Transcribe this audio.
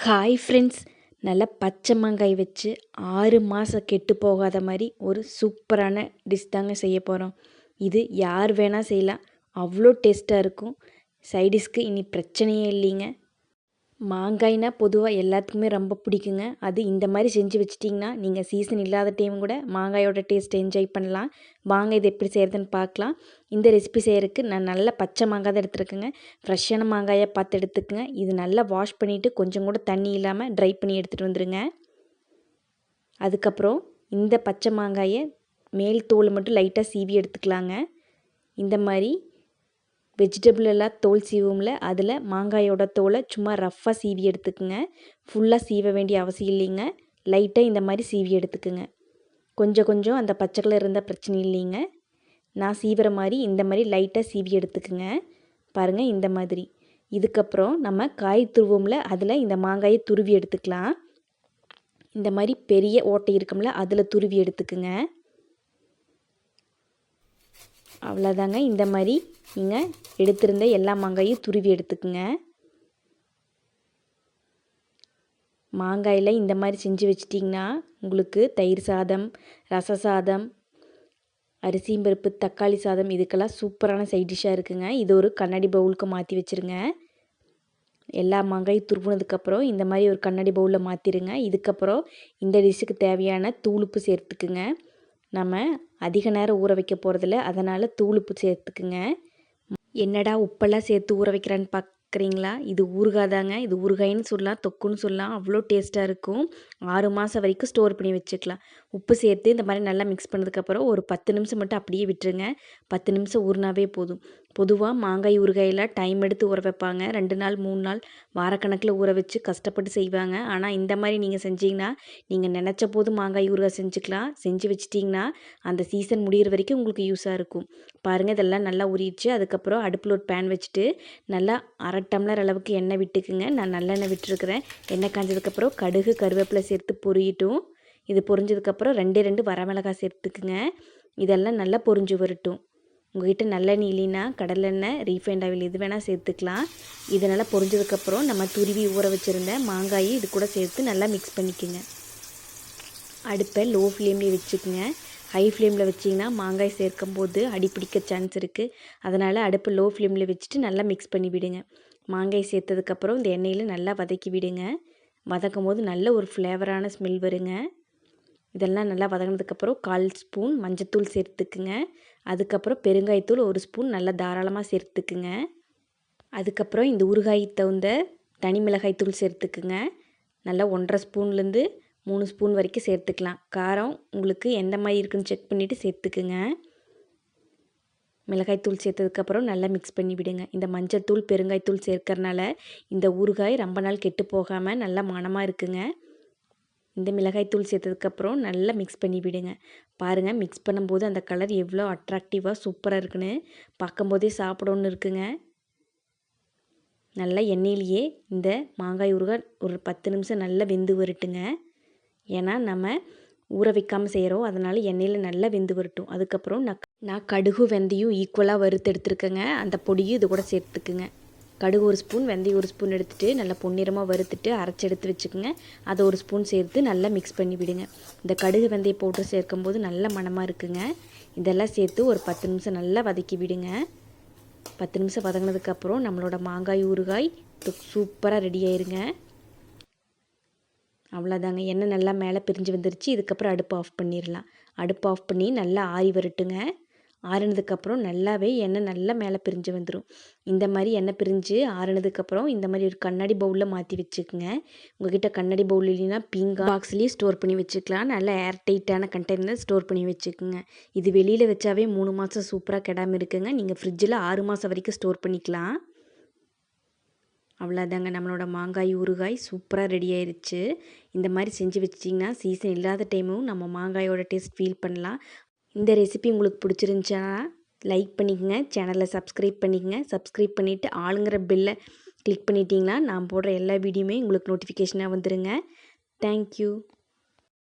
Hi friends, நல்லா பச்சை மாங்காய் வச்சு 6 மாதம் கெட்டு போகாத மாதிரி ஒரு சூப்பரான டிஷ் தாங்க செய்ய போகிறோம். இது யார் வேணால் செய்யலாம், அவ்வளோ டேஸ்ட்டாக இருக்கும். சைடிஷ்க்கு இனி பிரச்சனையே இல்லைங்க. மாங்காய்னா பொதுவாக எல்லாத்துக்குமே ரொம்ப பிடிக்குங்க. அது இந்த மாதிரி செஞ்சு வச்சிட்டிங்கன்னா நீங்கள் சீசன் இல்லாத டைம் கூட மாங்காயோட டேஸ்ட்டை என்ஜாய் பண்ணலாம். வாங்க இது எப்படி செய்கிறதுன்னு பார்க்கலாம். இந்த ரெசிபி செய்கிறதுக்கு நான் நல்ல பச்சை மாங்காய் தான் எடுத்துருக்கேங்க. ஃப்ரெஷ்ஷான மாங்காயை பார்த்து எடுத்துக்கங்க. இது நல்லா வாஷ் பண்ணிவிட்டு கொஞ்சம் கூட தண்ணி இல்லாமல் ட்ரை பண்ணி எடுத்துகிட்டு வந்துடுங்க. அதுக்கப்புறம் இந்த பச்சை மாங்காயை மேல் தோல் மட்டும் லைட்டாக சீவி எடுத்துக்கலாங்க. இந்த மாதிரி வெஜிடபிள் எல்லாம் தோல் சீவும்ல, அதில் மாங்காயோட தோலை சும்மா ரஃப்பாக சீவி எடுத்துக்குங்க. ஃபுல்லாக சீவ வேண்டிய அவசியம் இல்லைங்க. லைட்டாக இந்த மாதிரி சீவி எடுத்துக்குங்க. கொஞ்சம் கொஞ்சம் அந்த பச்சை கலர் இருந்தால் பிரச்சனை இல்லைங்க. நான் சீவுற மாதிரி இந்த மாதிரி லைட்டாக சீவி எடுத்துக்குங்க. பாருங்கள் இந்த மாதிரி. இதுக்கப்புறம் நம்ம காய் துருவோம்ல, அதில் இந்த மாங்காயை துருவி எடுத்துக்கலாம். இந்த மாதிரி பெரிய ஓட்டை இருக்கும்ல, அதில் துருவி எடுத்துக்குங்க. அவ்வளோதாங்க. இந்த மாதிரி நீங்கள் எடுத்திருந்த எல்லா மாங்காயும் துருவி எடுத்துக்குங்க. மாங்காயில் இந்த மாதிரி செஞ்சு வச்சிட்டிங்கன்னா உங்களுக்கு தயிர் சாதம், ரச சாதம், அரிசியும் பருப்பு, தக்காளி சாதம் இதுக்கெல்லாம் சூப்பரான சைட் டிஷ்ஷாக இருக்குங்க. இது ஒரு கண்ணாடி பவுலுக்கு மாற்றி வச்சுருங்க. எல்லா மாங்காயும் துருவினதுக்கப்புறம் இந்த மாதிரி ஒரு கண்ணாடி பவுலில் மாற்றிடுங்க. இதுக்கப்புறம் இந்த டிஷ்ஷுக்கு தேவையான தூளுப்பு சேர்த்துக்குங்க. நம்ம அதிக நேரம் ஊற வைக்க போகிறதில்ல, அதனால் தூளுப்பு சேர்த்துக்குங்க. என்னடா உப்பெல்லாம் சேர்த்து ஊற வைக்கிறான்னு பார்க்குறீங்களா? இது ஊறுகாய் தாங்க. இது ஊறுகாய்ன்னு சொல்லலாம், தொக்குன்னு சொல்லலாம். அவ்வளோ டேஸ்ட்டாக இருக்கும். 6 மாதம் வரைக்கும் ஸ்டோர் பண்ணி வச்சுக்கலாம். உப்பு சேர்த்து இந்த மாதிரி நல்லா மிக்ஸ் பண்ணதுக்கப்புறம் ஒரு 10 நிமிஷம் மட்டும் அப்படியே விட்டுருங்க. 10 நிமிஷம் ஊறினாவே போதும். பொதுவாக மாங்காய் ஊறுகாயெல்லாம் டைம் எடுத்து ஊற வைப்பாங்க. 2 நாள் 3 நாள் வாரக்கணக்கில் ஊற வச்சு கஷ்டப்பட்டு செய்வாங்க. ஆனால் இந்த மாதிரி நீங்கள் செஞ்சிங்கன்னா நீங்கள் நினச்ச போது மாங்காய் ஊறுகாய் செஞ்சுக்கலாம். செஞ்சு வச்சிட்டிங்கன்னா அந்த சீசன் முடிகிற வரைக்கும் உங்களுக்கு யூஸாக இருக்கும். பாருங்கள், இதெல்லாம் நல்லா ஊறிடுச்சு. அதுக்கப்புறம் அடுப்பில் ஒரு பேன் வச்சுட்டு நல்லா 1/2 டம்ளர் அளவுக்கு எண்ணெய் விட்டுக்குங்க. நான் நல்லெண்ணெய் விட்டுருக்குறேன். எண்ணெய் காஞ்சதுக்கப்புறம் கடுகு கருவேப்பிலை சேர்த்து பொரியட்டும். இது பொரிஞ்சதுக்கப்புறம் 2 வரமிளகாய் சேர்த்துக்குங்க. இதெல்லாம் நல்லா பொரிஞ்சு வரட்டும். உங்கள்கிட்ட நல்லெண்ணெய் இல்லைன்னா கடலெண்ணெய், ரீஃபைண்ட் ஆயில் எது வேணால் சேர்த்துக்கலாம். இது நல்லா பொரிஞ்சதுக்கப்புறம் நம்ம துருவி ஊற வச்சுருந்த மாங்காயை இது கூட சேர்த்து நல்லா மிக்ஸ் பண்ணிக்கோங்க. அடுப்பை லோ ஃப்ளேம்லேயே வச்சுக்கோங்க. ஹை ஃப்ளேமில் வச்சிங்கன்னா மாங்காய் சேர்க்கும் போது அடிப்பிடிக்க சான்ஸ் இருக்குது. அதனால் அடுப்பு லோ ஃப்ளேமில் வச்சுட்டு நல்லா மிக்ஸ் பண்ணி விடுங்க. மாங்காய் சேர்த்ததுக்கப்புறம் இந்த எண்ணெயில் நல்லா வதக்கி விடுங்க. வதக்கும் போது நல்ல ஒரு ஃப்ளேவரான ஸ்மெல் வருங்க. இதெல்லாம் நல்லா வதங்கினதுக்கப்புறம் 1/4 ஸ்பூன் மஞ்சத்தூள் சேர்த்துக்குங்க. அதுக்கப்புறம் பெருங்காயத்தூள் 1 ஸ்பூன் நல்லா தாராளமாக சேர்த்துக்குங்க. அதுக்கப்புறம் இந்த ஊறுகாய்க்கு தகுந்த தனி மிளகாய்த்தூள் சேர்த்துக்குங்க. நல்லா 1/2 ஸ்பூன்லேருந்து 3 ஸ்பூன் வரைக்கும் சேர்த்துக்கலாம். காரம் உங்களுக்கு எந்த மாதிரி இருக்குன்னு செக் பண்ணிவிட்டு சேர்த்துக்குங்க. மிளகாய்த்தூள் சேர்த்ததுக்கப்புறம் நல்லா மிக்ஸ் பண்ணி விடுங்க. இந்த மஞ்சத்தூள் பெருங்காயத்தூள் சேர்க்கறனால இந்த ஊறுகாய் ரொம்ப நாள் கெட்டு போகாமல் நல்லா மணமாக இருக்குங்க. இந்த மிளகாய்த்தூள் சேர்த்ததுக்கப்புறம் நல்லா மிக்ஸ் பண்ணி விடுங்க. பாருங்கள், மிக்ஸ் பண்ணும்போது அந்த கலர் எவ்வளோ அட்ராக்டிவாக சூப்பராக இருக்குன்னு பார்க்கும்போதே சாப்பிடணுன்னு இருக்குங்க. நல்லா எண்ணெயிலேயே இந்த மாங்காய் ஊறுகாய் ஒரு 10 நிமிஷம் நல்லா வெந்து வரட்டுங்க. ஏன்னா நம்ம ஊற வைக்காமல் செய்கிறோம், அதனால் எண்ணெயில் நல்லா வெந்து வரட்டும். அதுக்கப்புறம் நான் கடுகு வெந்தயம் ஈக்குவலாக வறுத்து எடுத்துருக்கேங்க. அந்த பொடியும் இது கூட சேர்த்துக்குங்க. கடுகு 1 ஸ்பூன், வெந்தயம் 1 ஸ்பூன் எடுத்துகிட்டு நல்லா பொன்னிறமாக வறுத்துட்டு அரைச்சி எடுத்து வச்சுக்கோங்க. அதை 1 ஸ்பூன் சேர்த்து நல்லா மிக்ஸ் பண்ணி விடுங்க. இந்த கடுகு வெந்தயம் பவுடர் சேர்க்கும்போது நல்ல மணமாக இருக்குங்க. இதெல்லாம் சேர்த்து ஒரு 10 நிமிஷம் நல்லா வதக்கி விடுங்க. 10 நிமிஷம் வதங்கினதுக்கப்புறம் நம்மளோட மாங்காய் ஊறுகாய் சூப்பராக ரெடி ஆயிருங்க. அவ்வளோதாங்க. எண்ணெய் நல்லா மேலே பிரிஞ்சு வந்துருச்சு. இதுக்கப்புறம் அடுப்பு ஆஃப் பண்ணிடலாம். அடுப்பு ஆஃப் பண்ணி நல்லா ஆறி வரட்டுங்க. ஆறினதுக்கப்புறம் நல்லாவே எண்ணெய் நல்லா மேலே பிரிஞ்சு வந்துடும். இந்த மாதிரி எண்ணெய் பிரிஞ்சு ஆறினதுக்கப்புறம் இந்த மாதிரி ஒரு கண்ணாடி பவுலில் மாற்றி வச்சுக்கோங்க. உங்கள்கிட்ட கண்ணாடி பவுல் இல்லைன்னா பீங்கா பாக்ஸ்லேயே ஸ்டோர் பண்ணி வச்சுக்கலாம். நல்லா ஏர் டைட்டான கண்டெய்னர் ஸ்டோர் பண்ணி வச்சுக்கோங்க. இது வெளியில் வச்சாவே 3 மாதம் சூப்பராக கெடாமல் இருக்குங்க. நீங்கள் ஃப்ரிட்ஜில் 6 மாதம் வரைக்கும் ஸ்டோர் பண்ணிக்கலாம். அவ்வளோதாங்க, நம்மளோட மாங்காய் ஊறுகாய் சூப்பராக ரெடி ஆயிடுச்சு. இந்த மாதிரி செஞ்சு வச்சிட்டிங்கன்னா சீசன் இல்லாத டைமும் நம்ம மாங்காயோட டேஸ்ட் ஃபீல் பண்ணலாம். இந்த ரெசிபி உங்களுக்கு பிடிச்சிருந்துச்சுன்னா லைக் பண்ணிக்கங்க, சேனலை சப்ஸ்கிரைப் பண்ணிக்கங்க. சப்ஸ்கிரைப் பண்ணிவிட்டு ஆளுங்கிற பெல்லை கிளிக் பண்ணிட்டீங்கன்னா நான் போடுற எல்லா வீடியோமே உங்களுக்கு நோட்டிஃபிகேஷனாக வந்துடுங்க. தேங்க்யூ.